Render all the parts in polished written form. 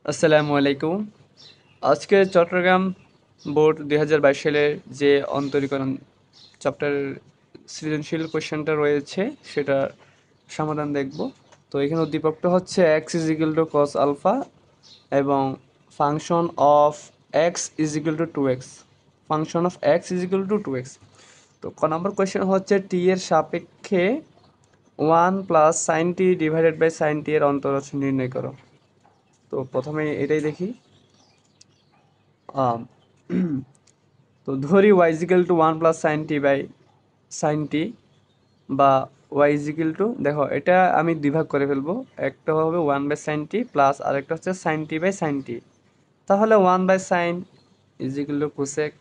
আসসালামু আলাইকুম। আজকে চট্টগ্রাম বোর্ড ২০২২ সালের যে অন্তরীকরণ চ্যাপ্টারের সৃজনশীল কোশ্চেনটা রয়েছে সেটা সমাধান দেখব। তো এখানে উদ্দীপকটা হচ্ছে x is equal to cos alpha এবং function of x is equal to 2x। Function of x is equal to 2x। তো ক নম্বর কোয়েশ্চেন হচ্ছে টি এর সাপেক্ষে 1 plus sine T divided by sine T এর অন্তরজ নির্ণয় করো। তো প্রথমে এটাই দেখি। আম, তো ধরি Y is equal to 1 plus sine T by sine T, বা ওয়াই ইজিক্যাল টু, দেখো এটা আমি দুই ভাগ করে ফেলবো। একটা হবে 1 বাই সাইন টি প্লাস আরেকটা হচ্ছে sine T by sine T. তাহলে 1 by sine is equal to cosec,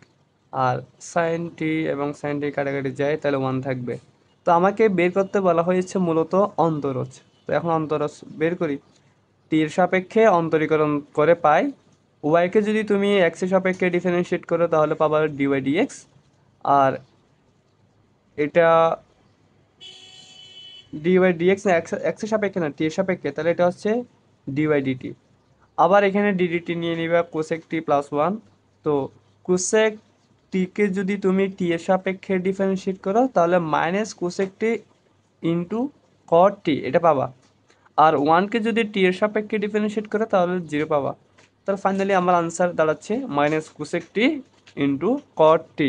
আর সাইন টি এবং সাইন টি কাটাকাটি যায়, তাহলে 1 থাকবে। তো আমাকে বের করতে বলা হয়েছে মূলত অন্তরজ। তো এখন অন্তরজ বের করি। টির সাপেক্ষে অন্তরীকরণ করে পাই ওয়াইকে যদি তুমি এক্স এর সাপেক্ষে ডিফারেন্সিয়েট করো তাহলে পাবা ডি ওয়াই ডিএক্স। আর এটা ডি ওয়াই ডিএক্স না, এক্স এর সাপেক্ষে না, টি এর সাপেক্ষে, তাহলে এটা হচ্ছে ডি ওয়াই ডিটি। আবার এখানে ডিডিটি নিয়ে নিবা কোসেক টি প্লাস ওয়ান। তো কোসেক টিকে যদি তুমি টি এর সাপেক্ষে ডিফারেন্সিয়েট করো তাহলে মাইনাস কোসেক টি ইন্টু কট টি, এটা পাবা। আর ওয়ানকে যদি টি এর সাপেক্ষে ডিফারেন্সিয়েট করে তাহলে জিরো পাবা। তাহলে ফাইনালি আমার আনসার দাঁড়াচ্ছে মাইনাস কোসেক টি ইন্টু কট টি।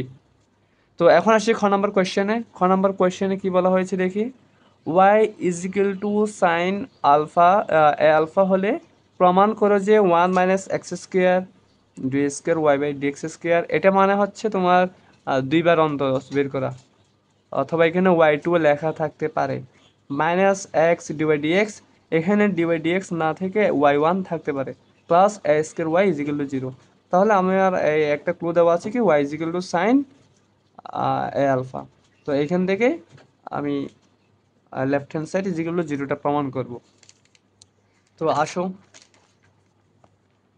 তো এখন আসি খ নম্বর কোয়েশ্চেনে। খ নম্বর কোয়েশ্চেনে কি বলা হয়েছে দেখি। Y is equal to sine alpha, a alpha হলে প্রমাণ করো যে 1 minus x square d square y by d x square, এটা মানে হচ্ছে তোমার দুইবার অন্তর বের করা। অথবা এখানে ওয়াই টু লেখা থাকতে পারে মাইনাস এক্স ডিওয়াই ডিএক্স, এখানে ডিওয়াই ডিএক্স না থেকে ওয়াই ওয়ান থাকতে পারে, plus A square Y is equal to zero. তাহলে আমার এই একটা ক্লু দেওয়া আছে কি Y is equal to sine A alpha. তো এইখান থেকে আমি left hand side is equal to জিরোটা প্রমাণ করব। তো আসো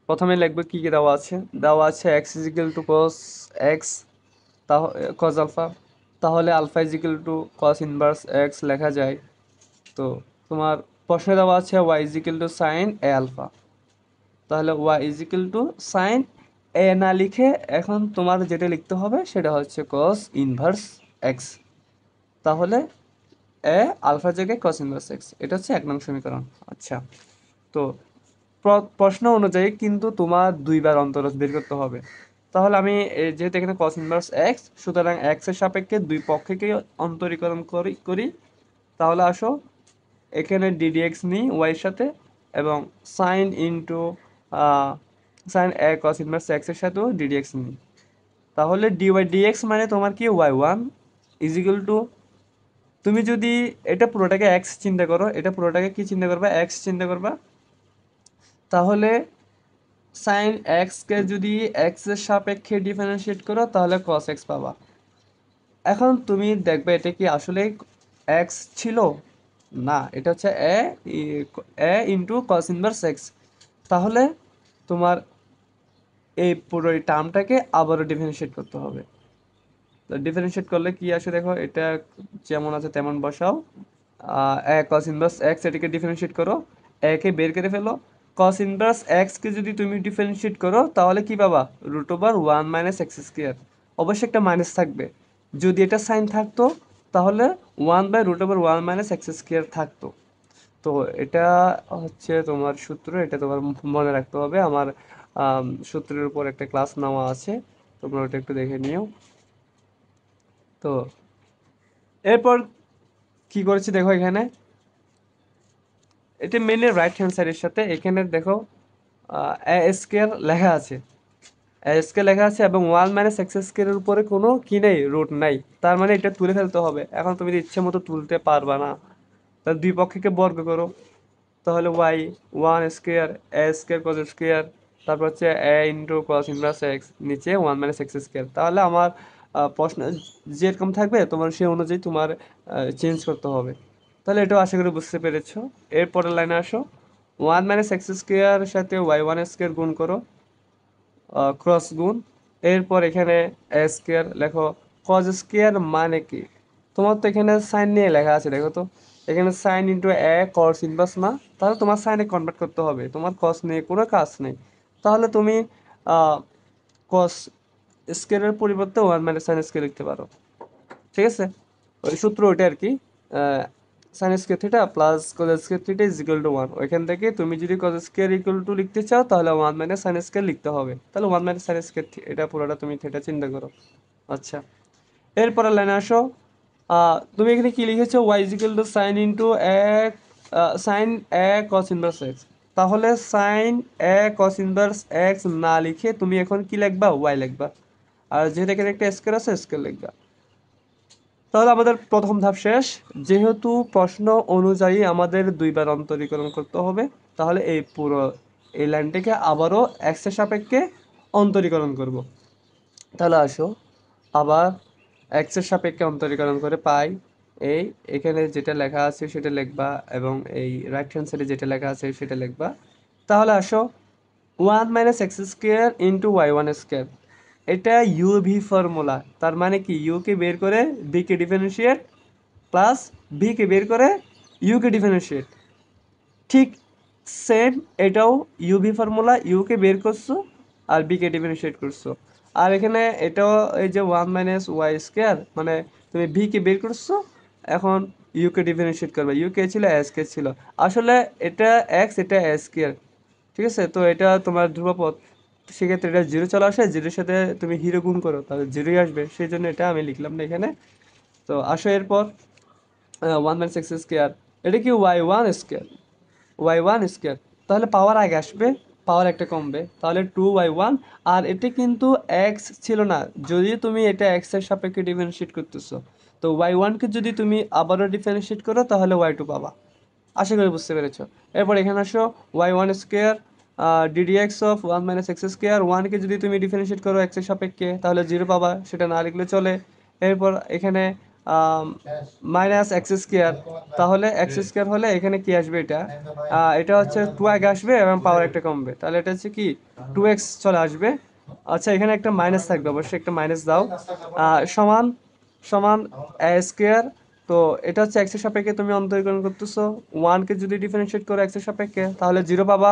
প্রথমে লিখবো কি কি দেওয়া আছে। দেওয়া আছে X is equal to cos X, cos alpha, তাহলে alpha is equal to cos inverse X লেখা যায়। তো তোমার প্রশ্নে দেওয়া আছে Y is equal to sine A alpha, তাহলে Y is equal to sine A না লিখে এখন তোমার যেটা লিখতে হবে সেটা হচ্ছে কস ইনভার্স এক্স। তাহলে এ আলফা জায়গায় কস ইনভার্স এক্স, এটা হচ্ছে 1 নং সমীকরণ। আচ্ছা, তো প্রশ্ন অনুযায়ী কিন্তু তোমার দুইবার অন্তরজ বের করতে হবে। তাহলে আমি যেহেতু এখানে কস ইনভার্স এক্স, সুতরাং এক্স এর সাপেক্ষে দুই পক্ষকে অন্তরীকরণ করি। তাহলে আসো এখানে ডিডিএক্স নিই ওয়াই এর সাথে, এবং sign into sine A cos inverse x এর সাথেও ডিডিএক্স নিই। তাহলে ডিওয়াই ডিএক্স মানে তোমার কি ওয়াই ওয়ান ইজিক্যাল টু, তুমি যদি এটা পুরোটাকে এক্স চিন্তা করো, এটা পুরোটাকে কি চিন্তা করবা, এক্স চিন্তা করবা, তাহলে সাইন এক্সকে যদি এক্স এর সাপেক্ষে ডিফারেন্সিয়েট করো তাহলে কস এক্স পাবা। এখন তুমি দেখবে এটা কি আসলে এক্স ছিল, না, এটা হচ্ছে এ ইন্টু কস ইনভার্স এক্স। তাহলে তোমার এই পুরো টার্মটাকে আবারও ডিফারেন্সিয়েট করতে হবে। তো ডিফারেন্সিয়েট করলে কি আসে দেখো, এটা যেমন আছে তেমন বসাও। এ কস ইনভার্স এক্স, এটাকে ডিফারেন্সিয়েট করো, একে বের করে ফেলো। কস ইনভার্স এক্সকে যদি তুমি ডিফারেন্সিয়েট করো তাহলে কি পাবা, root over 1 minus x square. অবশ্যই একটা মাইনাস থাকবে, যদি এটা সাইন থাকতো তাহলে 1 by root over 1 minus x square থাকতো। তো এটা হচ্ছে তোমার সূত্র, এটা তোমার মনে রাখতে হবে। আমার সূত্রের উপর একটা ক্লাস নেওয়া আছে, তোমরা ওটা একটু দেখে নিও। তো এরপর কি করেছি দেখো, এখানে এটা মেনে রাইট হ্যান্ড সাইডের সাথে এখানে দেখো এ স্কোয়ার লেখা আছে, এ স্কোয়ার লেখা আছে এবং 1 মাইনাস এক্স স্কোয়ারের উপরে কোনো কি নেই, রুট নাই। তার মানে এটা তুলে ফেলতে হবে। এখন তুমি ইচ্ছে মতো তুলতে পারবা না, তাহলে দুই পক্ষকে বর্গ করো। তাহলে ওয়াই ওয়ান স্কোয়ার এ স্কোয়ার কস স্কোয়ার, তারপর হচ্ছে এ ইন্টু কস ইনভার্স এক্স, নিচে 1 মাইনাস এক্স স্কোয়ার। তাহলে আমার প্রশ্ন যেরকম থাকবে তোমার সেই অনুযায়ী তোমার চেঞ্জ করতে হবে। তাহলে এটাও আশা করি বুঝতে পেরেছো। এরপরের লাইনে আসো, 1 মাইনাস এক্স স্কোয়ার সাথে ওয়াই ওয়ান স্কোয়ার গুণ করো, ক্রস গুণ। এরপর এখানে এ স্কোয়ার লেখো, কজ স্কোয়ার মানে কি, তোমার তো এখানে সাইন নিয়ে লেখা আছে দেখো তো, এখানে সাইন ইন্টু এ কস ইনভার্স না, তাহলে তোমার সাইনে কনভার্ট করতে হবে, তোমার কস নিয়ে কোনো কাজ নেই। তাহলে তুমি কস স্কোয়ারের পরিবর্তে ওয়ান মাইনাস সাইন স্কোয়ার লিখতে পারো। ঠিক আছে, ওই সূত্র ওইটা আর কি, sine square theta plus cos square theta is equal two one. ওইখান থেকে তুমি যদি কজ স্কোয়ার ইকুয়াল টু লিখতে চাও তাহলে ওয়ান মাইনাস সাইন স্কোয়ার লিখতে হবে, তাহলে ওয়ান মাইনাস সাইন স্কোয়ার এটা পুরোটা তুমি থিটা চিন্তা করো। আচ্ছা, এরপরে লাইনে আসো। তুমি এখানে কি লিখেছো, Y is equal to sine into sine A cos inverse X. তাহলে sine A cos inverse X না লিখে তুমি এখন কি লিখবা, ওয়াই লিখবা, আর যেহেতু এখানে একটা স্কোয়ার আছে স্কোয়ার লিখবা। তাহলে আমাদের প্রথম ধাপ শেষ। যেহেতু প্রশ্ন অনুযায়ী আমাদের দুইবার অন্তরীকরণ করতে হবে, তাহলে এই লাইনটাকে আবারও এক্স এর সাপেক্ষে অন্তরীকরণ করব। তাহলে আসো আবার এক্স এর সাপেক্ষে অন্তরীকরণ করে পাই এখানে যেটা লেখা আছে সেটা লিখবা, এবং এই রাইট হ্যান্ড সাইডে যেটা লেখা আছে সেটা লিখবা। তাহলে আসো one minus x square into y one square, এটা ইউভি ফর্মুলা। তার মানে কি, ইউকে বের করে বিকে ডিফারেন্সিয়েট প্লাস বিকে বের করে ইউকে ডিফারেন্সিয়েট, ঠিক সেম এটাও ইউভি ফর্মুলা, ইউকে বের করছো আর বিকে ডিফারেন্সিয়েট করছো। আর এখানে এটাও এই যে ওয়ান মাইনাস ওয়াই স্কোয়ার, মানে তুমি ভিকে বের করছো, এখন ইউকে ডিফারেন্সিয়েট করবে, ইউকে ছিল এস কে ছিল, আসলে এটা এক্স এটা এস স্কোয়ার। ঠিক আছে, তো এটা তোমার ধ্রুবপদ, সেক্ষেত্রে এটা জিরো চলে আসে, জিরোর সাথে তুমি হিরো গুণ করো তাহলে জিরোই আসবে, সেই জন্য এটা আমি লিখলাম না এখানে। তো আসো এরপর ওয়ান মাইনাস এক্স স্কোয়ার, এটা কি y one square, y one square, তাহলে পাওয়ার আগে আসবে, পাওয়ার একটা কমবে, তাহলে টু ওয়াই ওয়ান। আর এটা কিন্তু এক্স ছিল না, যদি তুমি এটা এক্স এর সাপেক্ষে ডিফারেন্সিয়েট করতেছো, তো ওয়াই ওয়ানকে যদি তুমি আবারও ডিফারেন্সিয়েট করো তাহলে ওয়াই টু পাবা। আশা করি বুঝতে পেরেছো। এরপর এখানে আসো y one square d d x of one minus x square, ওয়ানকে যদি তুমি ডিফারেন্সিয়েট করো এক্স এর সাপেক্ষে তাহলে জিরো পাবা, সেটা না লিখলে চলে। এরপর এখানে মাইনাস এক্স স্কোয়ার, তাহলে এক্স স্কোয়ার হলে এখানে কি আসবে, এটা হচ্ছে টু আগে আসবে এবং পাওয়ার একটা কমবে, তাহলে এটা হচ্ছে কি টু এক্স চলে আসবে। আচ্ছা, এখানে একটা মাইনাস থাকবে, অবশ্যই একটা মাইনাস দাও। সমান সমান এ স্কোয়ার, তো এটা হচ্ছে এক্স এর সাপেক্ষে তুমি অন্তরীকরণ করতেছো, ওয়ানকে যদি ডিফারেন্সিয়েট করো এক্স এর সাপেক্ষে তাহলে জিরো পাবা।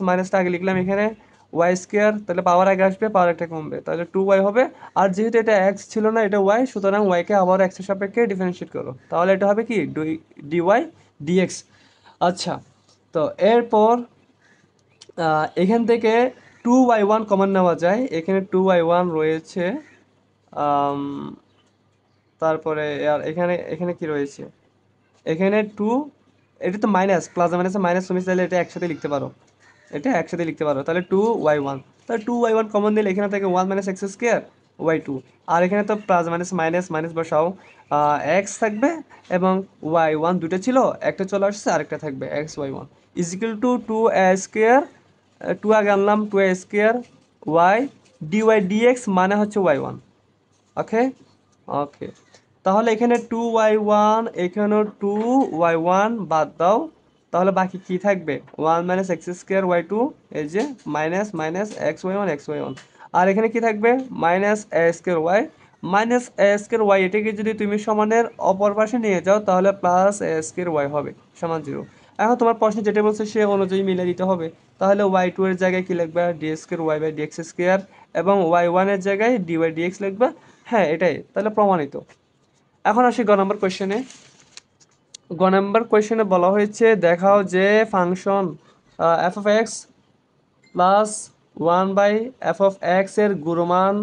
মাইনাসটা আগে লিখলাম এখানে, ওয়াই স্কোয়ার, তাহলে পাওয়ার আগে আসবে, পাওয়ার একটা কমবে, তাহলে টু ওয়াই হবে। আর যেহেতু এটা এক্স ছিল না, এটা ওয়াই, সুতরাং ওয়াইকে আবার এক্স এর সাপেক্ষে ডিফারেন্সিয়েট করো, তাহলে এটা হবে কি ডি ওয়াই ডিএক্স। আচ্ছা, তো এরপর এখান থেকে টু ওয়াই ওয়ান কমন নেওয়া যায়, এখানে টু ওয়াই ওয়ান রয়েছে। আম, তারপরে আর এখানে এখানে কি রয়েছে, এখানে টু, এটা তো মাইনাস, প্লাস মাইনাসে মাইনাস, তুমি চাইলে এটা একসাথে লিখতে পারো, এটা একসাথে লিখতে পারো, তাহলে টু ওয়াই ওয়ান, তাহলে টু ওয়াই ওয়ান কমন দিলে এখানে থেকে one minus x square Y two. আর এখানে তো প্লাস মাইনাস মাইনাস মাইনাস বসাও, এক্স থাকবে এবং ওয়াই ওয়ান দুটো ছিল, একটা চলে আসছে আরেকটা থাকবে X Y one is equal to two A square, two আগে আনলাম two A square Y D Y DX, মানে হচ্ছে ওয়াই ওয়ান। ওকে, ওকে, তাহলে এখানে টু ওয়াই ওয়ান, এখানেও টু ওয়াই ওয়ান বাদ দাও, তাহলে বাকি কি থাকবে, one minus x square Y two, এই যে minus minus X Y one. আর এখানে কি থাকবে, minus A square Y, minus A square Y, এটাকে যদি তুমি সমানের অপর পাশে নিয়ে যাও তাহলে প্লাস এ স্কোয়ার ওয়াই হবে সমান জিরো। এখন তোমার প্রশ্নে যেটা বলছে সে অনুযায়ী মিলে দিতে হবে, তাহলে ওয়াই টু এর জায়গায় কি লিখবা, d square y by d x square, এবং ওয়াই ওয়ানের জায়গায় ডি ওয়াই ডিএক্স লিখবা। হ্যাঁ, এটাই তাহলে প্রমাণিত। এখন আসি গ নম্বর কোয়েশ্চেনে। গ নম্বর কোয়েশ্চেনে বলা হয়েছে দেখাও যে function f of x plus one by f of x এর গুণমান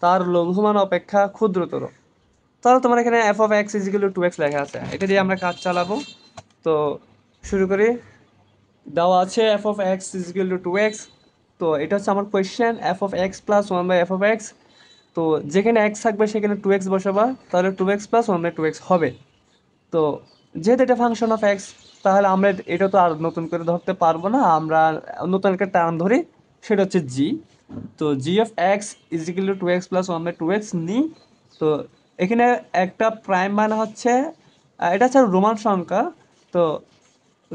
তার লঘুমান অপেক্ষা ক্ষুদ্রতর। তাহলে তোমার এখানে f of x is equal to x লেখা আছে, এটা দিয়ে আমরা কাজ চালাবো। তো শুরু করি। দেওয়া আছে f of x is equal to x, তো এটা হচ্ছে আমার question, f of x plus one by f of x. তো যেখানে এক্স থাকবে সেখানে টু এক্স বসাবা, তাহলে two x plus one by two x হবে। তো যেহেতু এটা ফাংশন অফ এক্স, তাহলে আমরা এটা তো আর নতুন করে ধরতে পারবো না, আমরা নতুন একটা টার্ম ধরি, সেটা হচ্ছে জি। তো G of x is equal to x plus one by two X নিই। তো এখানে একটা প্রাইম মানে হচ্ছে এটা হচ্ছে রোমান সংখ্যা। তো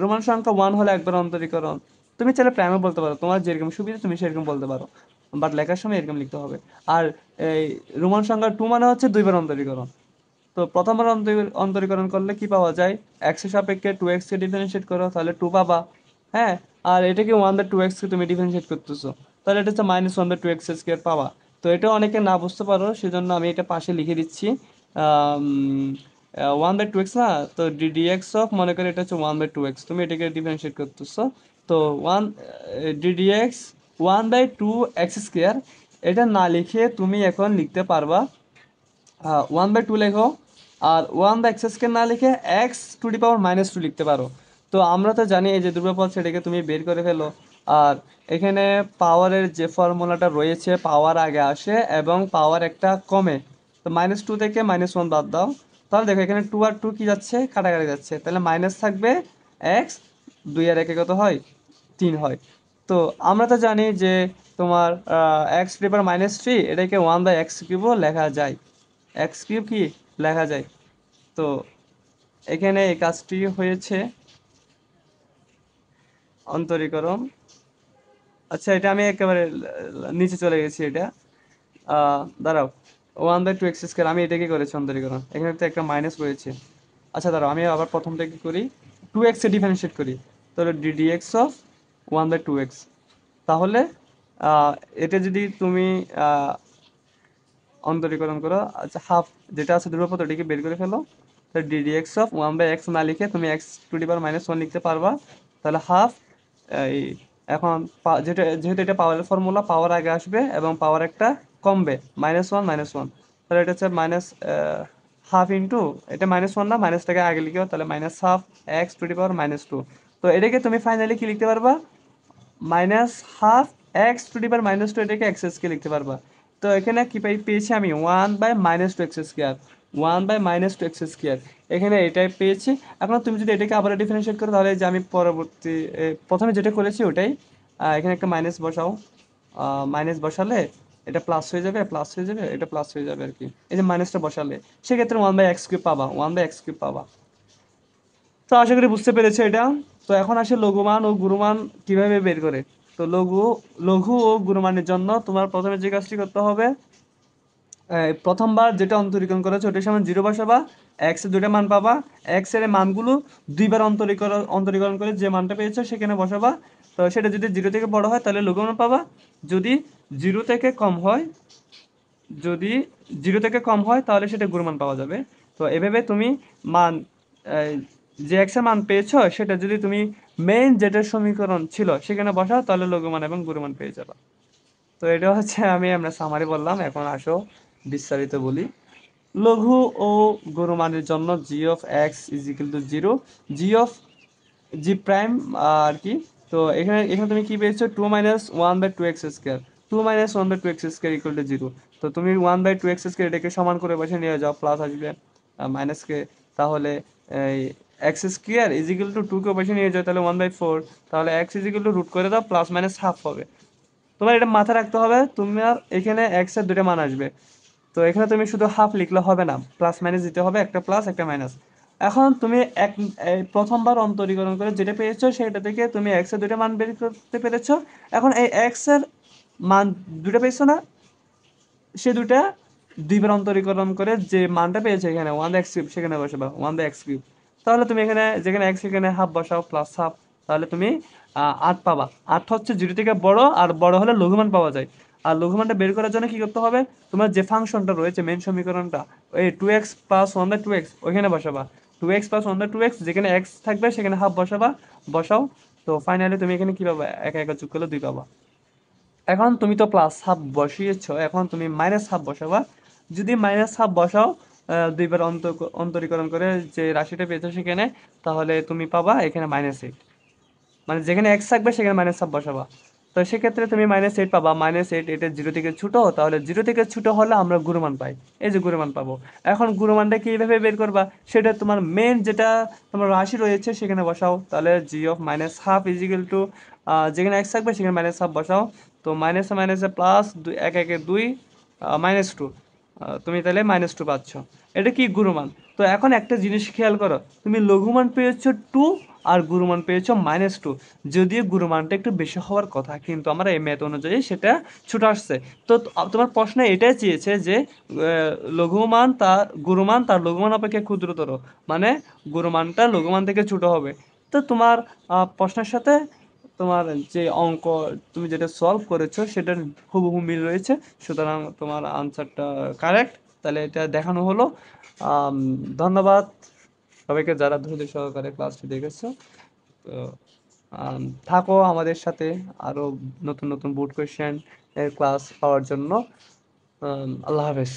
রোমান সংখ্যা ওয়ান হলে একবার অন্তরীকরণ, তুমি চাইলে প্রাইমও বলতে পারো, তোমার যেরকম সুবিধা তুমি সেরকম বলতে পারো, বাট লেখার সময় এরকম লিখতে হবে। আর এই রোমান সংখ্যা টু মানে হচ্ছে দুইবার অন্তরীকরণ। তো প্রথমবার অন্তরীকরণ করলে কি পাওয়া যায়, এক্স এর সাপেক্ষে 2x কে ডিফারেন্সিয়েট করো তাহলে 2 পাবা। হ্যাঁ, আর এটাকে 1/2x কে তুমি ডিফারেন্সিয়েট করতেছো, তাহলে এটা হচ্ছে -1/2x² পাবা। তো এটা অনেকে না বুঝতে পারো, সেজন্য আমি এটা পাশে লিখে দিচ্ছি। 1/2x না, তো ডিডিএক্স অফ, মনে করো এটা হচ্ছে 1/2x, তুমি এটাকে ডিফারেন্সিয়েট করতেছো। তো ডিডিএক্স 1/2x², এটা না লিখে তুমি এখন লিখতে পারবা 1/2 লেখো, আর 1/x² না লিখে x⁻⁻2 লিখতে পারো। তো আমরা তো জানি এই যে ধ্রুবপদ, সেটাকে তুমি বের করে ফেলো। আর এখানে পাওয়ারের যে ফর্মুলাটা রয়েছে, পাওয়ার আগে আসে এবং পাওয়ার একটা কমে। তো -2 থেকে -1 বাদ দাও, তাহলে দেখো এখানে 2 আর 2 কি যাচ্ছে, কাটাকাটি যাচ্ছে, তাহলে মাইনাস থাকবে x, 2 আর 1 কত হয়, 3 হয়। তো আমরা তো জানি যে তোমার x⁻⁻3 এটাকে 1/x³ লেখা যায়, x³ কি লেখা যায়। তো এখানে এই কাজটি হয়েছে অন্তরীকরণ। আচ্ছা, এটা আমি একেবারে নিচে চলে গেছি, এটা দাঁড়াও, 1/2x², আমি এটা কি করেছি অন্তরীকরণ, এখানে তো একটা মাইনাস রয়েছে। আচ্ছা দাঁড়াও, আমি আবার প্রথম থেকে করি, 2x এ ডিফারেন্সিয়েট করি, তাহলে ডিডিএক্স অফ 1/2x। তাহলে আহ, এটা যদি তুমি আহ, অন্তরীকরণ করো, আচ্ছা হাফ যেটা আছে ধ্রুবপদ ওটিকে বের করে ফেলো, তাহলে ডিডিএক্স অফ 1/x না লিখে তুমি x⁻⁻1 লিখতে পারবা, তাহলে হাফ। এই এখন যেহেতু এটা পাওয়ারের ফর্মুলা, পাওয়ার আগে আসবে এবং পাওয়ার একটা কমবে, -1 তাহলে এটা হচ্ছে মাইনাস হাফ ইন্টু, এটা -1 না, মাইনাসটাকে আগে লিখো, তাহলে -1/2 x⁻⁻2। তো এটাকে তুমি ফাইনালি কি লিখতে পারবা, -1/2 x⁻⁻2, এটাকে কে লিখতে পারবা। তো এখানে কি পেয়েছি আমি, 1/-2x², 1/-2x², এখানে এটাই পেয়েছি। এখন তুমি যদি এটাকে আবার ডিফারেন্সিয়েট করো, তাহলে যে আমি পরবর্তী প্রথমে যেটা করেছি ওটাই, এখানে একটা মাইনাস বসাও, মাইনাস বসালে এটা প্লাস হয়ে যাবে, প্লাস হয়ে যাবে, এটা প্লাস হয়ে যাবে আর কি, এই যে মাইনাসটা বসালে সেক্ষেত্রে 1/x³ পাবা, 1/x³ পাবা। তো আশা করি বুঝতে পেরেছো এটা। তো এখন আসে লঘুমান ও গুরুমান কিভাবে বের করে। তো লঘু ও গুরুমানের জন্য তোমার প্রথমে যে কাজটি করতে হবে, প্রথমবার যেটা অন্তরীকরণ করেছো ওটার সমান 0 বসাবা, এক্স এর দুইটা মান পাবা, এক্স এর মানগুলো দুইবার অন্তরীকরণ করে যে মানটা পেয়েছো সেখানে বসাবা। তো সেটা যদি 0 থেকে বড় হয় তাহলে লঘুমান পাবা, যদি 0 থেকে কম হয়, যদি 0 থেকে কম হয় তাহলে সেটা গুণমান পাওয়া যাবে। তো এভাবে তুমি মান, এই, যে এক্স এর মান পেয়েছো সেটা যদি তুমি মেইন যেটা সমীকরণ ছিল সেখানে বসাও, তাহলে লঘুমান এবং গুণমান পেয়ে যাবে। তো এটা হচ্ছে আমরা সামারি বললাম, এখন আসো বিস্তারিত বলি। লঘু ও গুণমানের জন্য g(x)=0, g(g') আর কি। তো এখানে এখানে তুমি কি পেয়েছো, 2 - 1/2x², 2 - 1/2x² = 0। তো তুমি 1/2x² এটাকে সমান করে বসে নিয়ে যাও, প্লাস আসবে মাইনাস কে, তাহলে এই x² = 2 কে বসে নিয়ে যাও, তাহলে 1/4, তাহলে x √ করে দাও, প্লাস মাইনাস হাফ হবে। তোমার এটা মাথায় রাখতে হবে, তোমার এখানে x এর দুটো মান আসবে, তো এখানে তুমি শুধু হাফ লিখলে হবে না, প্লাস মাইনাস দিতে হবে, একটা প্লাস একটা মাইনাস। এখন তুমি প্রথমবার অন্তরীকরণ করে যেটা পেয়েছো সেটা থেকে তুমি x এর দুটো মান বের করতে পেরেছো। এখন এই x এর মান দুটো পেয়েছো না, সে দুটা দুইবার অন্তরীকরণ করে যে মানটা পেয়েছে এখানে 1/x³ সেখানে বসাবা 1/x³। তাহলে তুমি এখানে যেখানে x এখানে হাফ বসাও, প্লাস হাফ, তাহলে তুমি 8 পাবা। 8 হচ্ছে 0 থেকে বড়, আর বড় হলে লঘুমান পাওয়া যায়। আর লঘুমানটা বের করার জন্য কি করতে হবে, তোমার যে ফাংশনটা রয়েছে মেইন সমীকরণটা, এই 2x + 1/2x ওইখানে বসাবা, 2x + 1/2x, যেখানে x থাকবে সেখানে হাফ বসাবা, বসাও। তো ফাইনালি তুমি এখানে কি পাবা, একা একা যোগ করলে 2 পাবা। এখন তুমি তো প্লাস হাফ বসিয়েছো, এখন তুমি মাইনাস হাফ বসাবা। যদি মাইনাস হাফ বসাও, দুইবার অন্তরীকরণ করে যে রাশিটা পেয়েছো সেখানে, তাহলে তুমি পাবা এখানে -8, মানে যেখানে এক্স থাকবে সেখানে মাইনাস হাফ বসাবা। তো সেক্ষেত্রে তুমি -8 পাবা, -8 এটা 0 থেকে ছোট, তাহলে 0 থেকে ছোট হলে আমরা গুণমান পাই, এই যে গুণমান পাবো। এখন গুণমানটা কিভাবে বের করবা, সেটা তোমার মেন যেটা তোমার রাশি রয়েছে সেখানে বসাও, তাহলে g(−1/2) যেখানে এক্স থাকবে সেখানে মাইনাস হাফ বসাও। তো মাইনাসে মাইনাসে প্লাস, 2 1 1 2 -2, তুমি তাহলে -2 পাচ্ছ, এটা কি গুণমান। তো এখন একটা জিনিস খেয়াল করো, তুমি লঘুমান পেয়েছো 2 আর গুরুমান পেয়েছো -2। যদিও গুরুমানটা একটু বেশি হওয়ার কথা, কিন্তু আমরা এই ম্যাথ অনুযায়ী সেটা ছুটে আসছে। তো তোমার প্রশ্ন এটাই চেয়েছে যে লঘুমান তার গুরুমান তার লঘুমান অপেক্ষা ক্ষুদ্রতর, মানে গুরুমানটা লঘুমান থেকে ছোট হবে। তো তোমার প্রশ্নের সাথে তোমার যে অঙ্ক তুমি যেটা সলভ করেছো সেটার হুবহু মিল রয়েছে, সুতরাং তোমার আনসারটা কারেক্ট। তাহলে এটা দেখানো হলো। আম, ধন্যবাদ সবাইকে যারা ধৈর্য সহকারে ক্লাসটি দেখেছো। তো থাকো আমাদের সাথে আরো নতুন নতুন বোর্ড কোয়েশ্চেন এর ক্লাস পাওয়ার জন্য। আল্লাহ হাফেজ।